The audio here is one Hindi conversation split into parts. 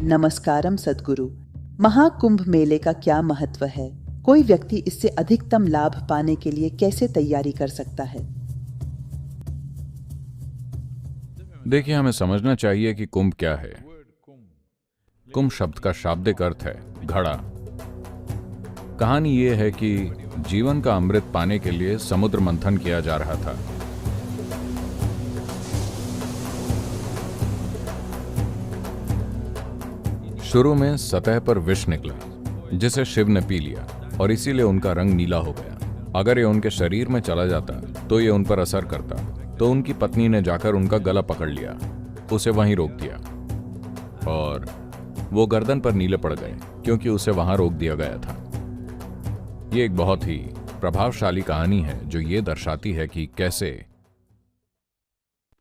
नमस्कारम सद्गुरु। महाकुंभ मेले का क्या महत्व है? कोई व्यक्ति इससे अधिकतम लाभ पाने के लिए कैसे तैयारी कर सकता है? देखिए, हमें समझना चाहिए कि कुंभ क्या है। कुंभ शब्द का शाब्दिक अर्थ है घड़ा। कहानी ये है कि जीवन का अमृत पाने के लिए समुद्र मंथन किया जा रहा था। शुरू में सतह पर विष निकला जिसे शिव ने पी लिया और इसीलिए उनका रंग नीला हो गया। अगर ये उनके शरीर में चला जाता तो ये उन पर असर करता। तो उनकी पत्नी ने जाकर उनका गला पकड़ लिया, उसे वहीं रोक दिया और वो गर्दन पर नीले पड़ गए क्योंकि उसे वहां रोक दिया गया था। ये एक बहुत ही प्रभावशाली कहानी है जो ये दर्शाती है कि कैसे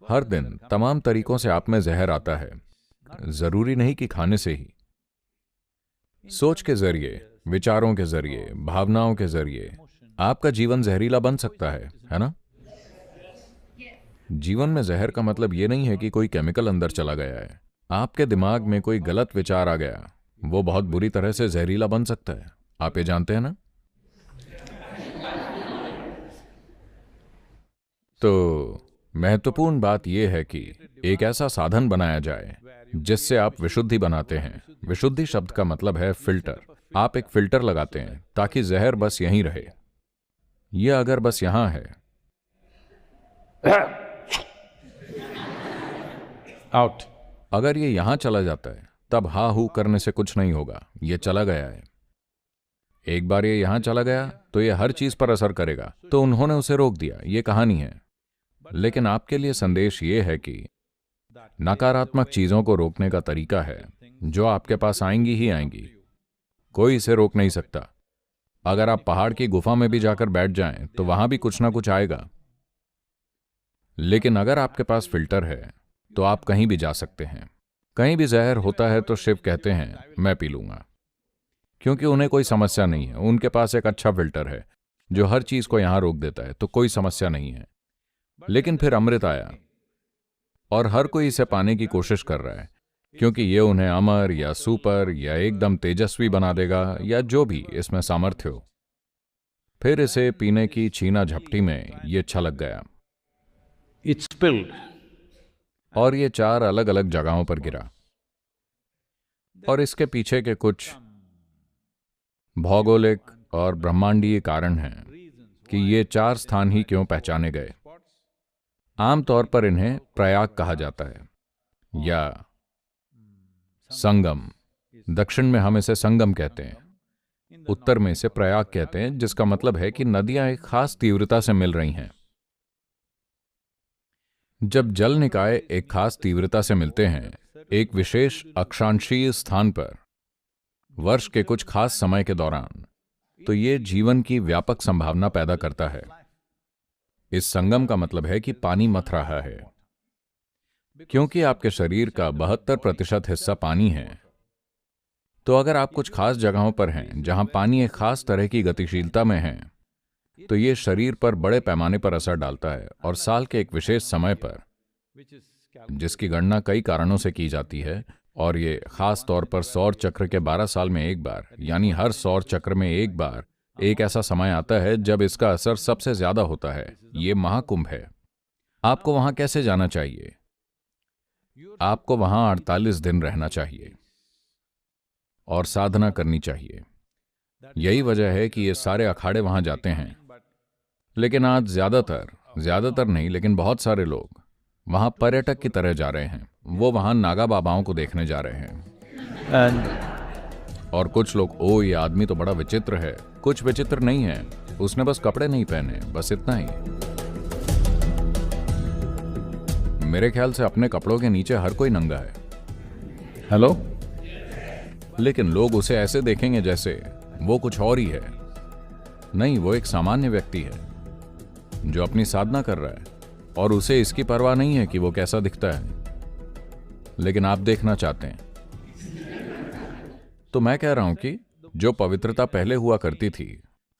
हर दिन तमाम तरीकों से आप में जहर आता है। जरूरी नहीं कि खाने से ही, सोच के जरिए, विचारों के जरिए, भावनाओं के जरिए आपका जीवन जहरीला बन सकता है ना? जीवन में जहर का मतलब यह नहीं है कि कोई केमिकल अंदर चला गया है। आपके दिमाग में कोई गलत विचार आ गया, वो बहुत बुरी तरह से जहरीला बन सकता है। आप ये जानते हैं ना? तो महत्वपूर्ण बात यह है कि एक ऐसा साधन बनाया जाए जिससे आप विशुद्धि बनाते हैं। विशुद्धि शब्द का मतलब है फिल्टर। आप एक फिल्टर लगाते हैं ताकि जहर बस यहीं रहे। यह अगर बस यहां है, आउट, अगर ये यहां चला जाता है तब हा हू करने से कुछ नहीं होगा। ये चला गया है। एक बार ये यहां चला गया तो ये हर चीज पर असर करेगा। तो उन्होंने उसे रोक दिया। ये कहानी है। लेकिन आपके लिए संदेश ये है कि नकारात्मक चीजों को रोकने का तरीका है जो आपके पास आएंगी ही आएंगी। कोई इसे रोक नहीं सकता। अगर आप पहाड़ की गुफा में भी जाकर बैठ जाएं तो वहां भी कुछ ना कुछ आएगा। लेकिन अगर आपके पास फिल्टर है तो आप कहीं भी जा सकते हैं। कहीं भी जहर होता है तो शिव कहते हैं मैं पी लूंगा, क्योंकि उन्हें कोई समस्या नहीं है। उनके पास एक अच्छा फिल्टर है जो हर चीज को यहां रोक देता है, तो कोई समस्या नहीं है। लेकिन फिर अमृत आया और हर कोई इसे पाने की कोशिश कर रहा है क्योंकि ये उन्हें अमर या सुपर या एकदम तेजस्वी बना देगा या जो भी इसमें सामर्थ्य हो। फिर इसे पीने की छीना झपटी में ये छलक गया। It spilled. और ये 4 अलग अलग जगहों पर गिरा। और इसके पीछे के कुछ भौगोलिक और ब्रह्मांडीय कारण हैं कि ये 4 स्थान ही क्यों पहचाने गए। आमतौर पर इन्हें प्रयाग कहा जाता है या संगम। दक्षिण में हम इसे संगम कहते हैं, उत्तर में इसे प्रयाग कहते हैं, जिसका मतलब है कि नदियां एक खास तीव्रता से मिल रही हैं। जब जल निकाय एक खास तीव्रता से मिलते हैं एक विशेष अक्षांशीय स्थान पर वर्ष के कुछ खास समय के दौरान, तो ये जीवन की व्यापक संभावना पैदा करता है। इस संगम का मतलब है कि पानी मथ रहा है। क्योंकि आपके शरीर का 72% हिस्सा पानी है, तो अगर आप कुछ खास जगहों पर हैं जहां पानी एक खास तरह की गतिशीलता में है, तो ये शरीर पर बड़े पैमाने पर असर डालता है। और साल के एक विशेष समय पर, जिसकी गणना कई कारणों से की जाती है, और ये खास तौर पर सौर चक्र के 12 साल में एक बार, यानी हर सौर चक्र में एक बार, एक ऐसा समय आता है जब इसका असर सबसे ज्यादा होता है। ये महाकुंभ है। आपको वहां कैसे जाना चाहिए? आपको वहां 48 दिन रहना चाहिए और साधना करनी चाहिए। यही वजह है कि ये सारे अखाड़े वहां जाते हैं। लेकिन आज ज्यादातर नहीं, लेकिन बहुत सारे लोग वहां पर्यटक की तरह जा रहे हैं। वो वहां नागा बाबाओं को देखने जा रहे हैं। और कुछ लोग, ओ ये आदमी तो बड़ा विचित्र है। कुछ विचित्र नहीं है, उसने बस कपड़े नहीं पहने, बस इतना ही। मेरे ख्याल से अपने कपड़ों के नीचे हर कोई नंगा है। हेलो? लेकिन लोग उसे ऐसे देखेंगे जैसे वो कुछ और ही है। नहीं, वो एक सामान्य व्यक्ति है जो अपनी साधना कर रहा है और उसे इसकी परवाह नहीं है कि वो कैसा दिखता है। लेकिन आप देखना चाहते हैं। तो मैं कह रहा हूं कि जो पवित्रता पहले हुआ करती थी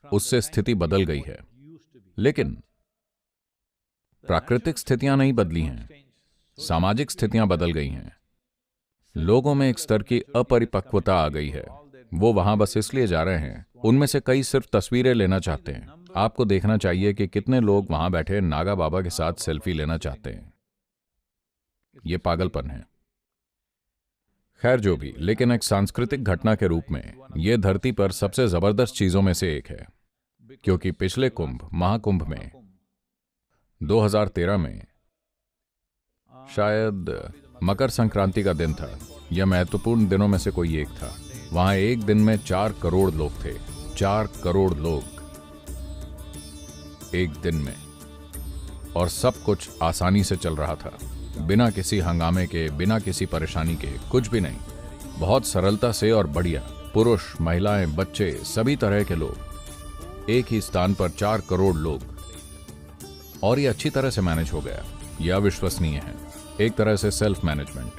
उससे स्थिति बदल गई है। लेकिन प्राकृतिक स्थितियां नहीं बदली हैं, सामाजिक स्थितियां बदल गई हैं। लोगों में एक स्तर की अपरिपक्वता आ गई है। वो वहां बस इसलिए जा रहे हैं। उनमें से कई सिर्फ तस्वीरें लेना चाहते हैं। आपको देखना चाहिए कि कितने लोग वहां बैठे नागा बाबा के साथ सेल्फी लेना चाहते हैं। ये पागलपन है। खैर जो भी, लेकिन एक सांस्कृतिक घटना के रूप में यह धरती पर सबसे जबरदस्त चीजों में से एक है, क्योंकि पिछले कुंभ, महाकुंभ में 2013 में शायद मकर संक्रांति का दिन था। यह महत्वपूर्ण दिनों में से कोई एक था। वहां एक दिन में 4 करोड़ लोग थे। 4 करोड़ लोग एक दिन में, और सब कुछ आसानी से चल रहा था, बिना किसी हंगामे के, बिना किसी परेशानी के, कुछ भी नहीं, बहुत सरलता से और बढ़िया। पुरुष, महिलाएं, बच्चे, सभी तरह के लोग एक ही स्थान पर, 4 करोड़ लोग, और ये अच्छी तरह से मैनेज हो गया। यह अविश्वसनीय है, एक तरह से सेल्फ मैनेजमेंट।